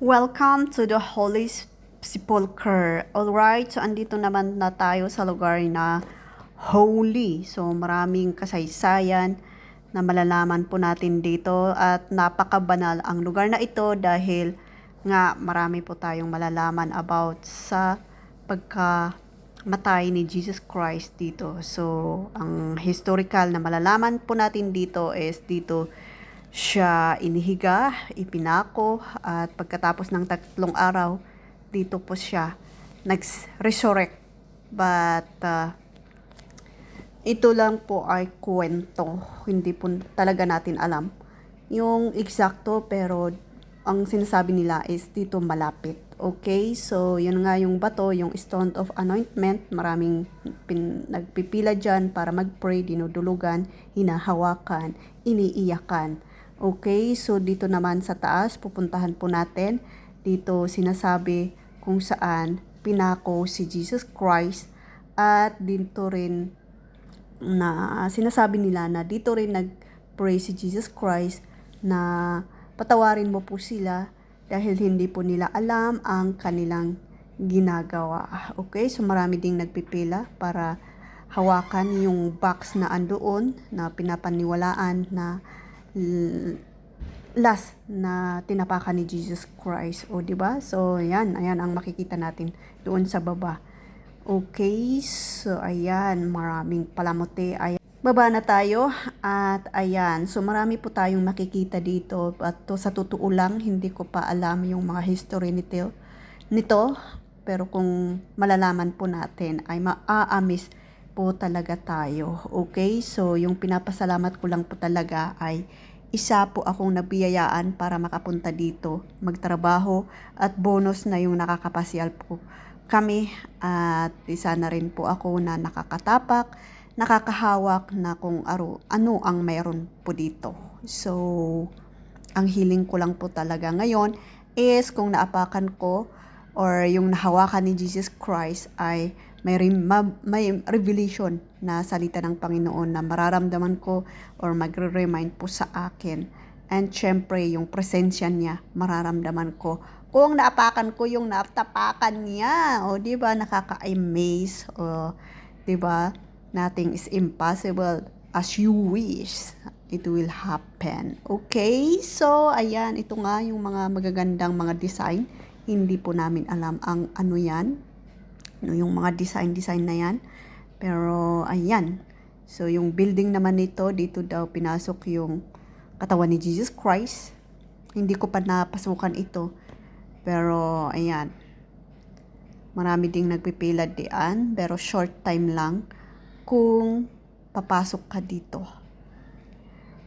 Welcome to the Holy Sepulchre. Alright, so andito naman na tayo sa lugar na holy. So maraming kasaysayan na malalaman po natin dito at napakabanal ang lugar na ito dahil nga marami po tayong malalaman about sa pagkamatay ni Jesus Christ dito. So ang historical na malalaman po natin dito is dito siya inihiga, ipinako, at pagkatapos ng 3 araw, dito po siya nag-resurrect. But, ito lang po ay kwento. Hindi po talaga natin alam yung eksakto, pero ang sinasabi nila is dito malapit. Okay, so yun nga yung bato, yung stone of anointment, maraming nagpipila dyan para mag-pray, dinudulugan, hinahawakan, iniiyakan. Okay, so dito naman sa taas, pupuntahan po natin. Dito sinasabi kung saan pinako si Jesus Christ at dito rin na sinasabi nila na dito rin nag-pray si Jesus Christ na patawarin mo po sila dahil hindi po nila alam ang kanilang ginagawa. Okay, so marami ding nagpipila para hawakan yung box na andoon na pinapaniwalaan na last na tinapakan ni Jesus Christ. O, di ba? So, ayan ang makikita natin doon sa baba. Okay, so ayan, maraming palamuti. Ayan. Baba na tayo at ayan, so marami po tayong makikita dito at to, sa totoo lang, hindi ko pa alam yung mga history nito pero kung malalaman po natin ay maa-amaze po talaga tayo. Okay, so yung pinapasalamat ko lang po talaga ay isa po akong nabiyayaan para makapunta dito, magtrabaho at bonus na yung nakakapasyal po kami at isa na rin po ako na nakakatapak, nakakahawak na kung ano ang mayroon po dito. So, ang hiling ko lang po talaga ngayon is kung naapakan ko or yung nahawakan ni Jesus Christ ay may revelation na salita ng Panginoon na mararamdaman ko or magre-remind po sa akin. And syempre, yung presensya niya, mararamdaman ko. Kung naapakan ko yung natapakan niya, o di ba nakaka-amaze, o di ba nothing is impossible as you wish. It will happen. Okay? So, ayan, ito nga yung mga magagandang mga design. Hindi po namin alam ang ano yan. Yung mga design na yan. Pero, ayan. So, yung building naman nito, dito daw pinasok yung katawan ni Jesus Christ. Hindi ko pa napasukan ito. Pero, ayan. Marami ding nagpipila diyan. Pero, short time lang kung papasok ka dito.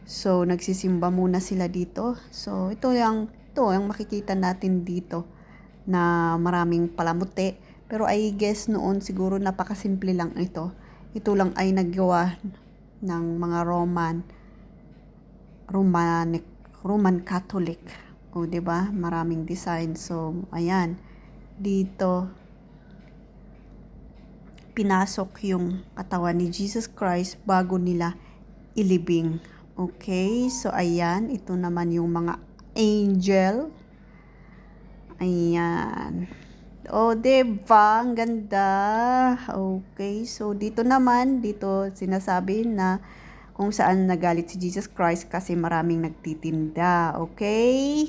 So, nagsisimba muna sila dito. So, ito yung makikita natin dito na maraming palamuti. Pero I guess noon siguro napakasimple lang ito. Ito lang ay naggawa ng mga Roman Catholic. O, 'di ba? Maraming design. So, ayan. Dito pinasok yung katawan ni Jesus Christ bago nila ilibing. Okay? So, ayan. Ito naman yung mga angel. Ayan. O, diba? Ang ganda. Okay. So, dito sinasabi na kung saan nagalit si Jesus Christ kasi maraming nagtitinda. Okay?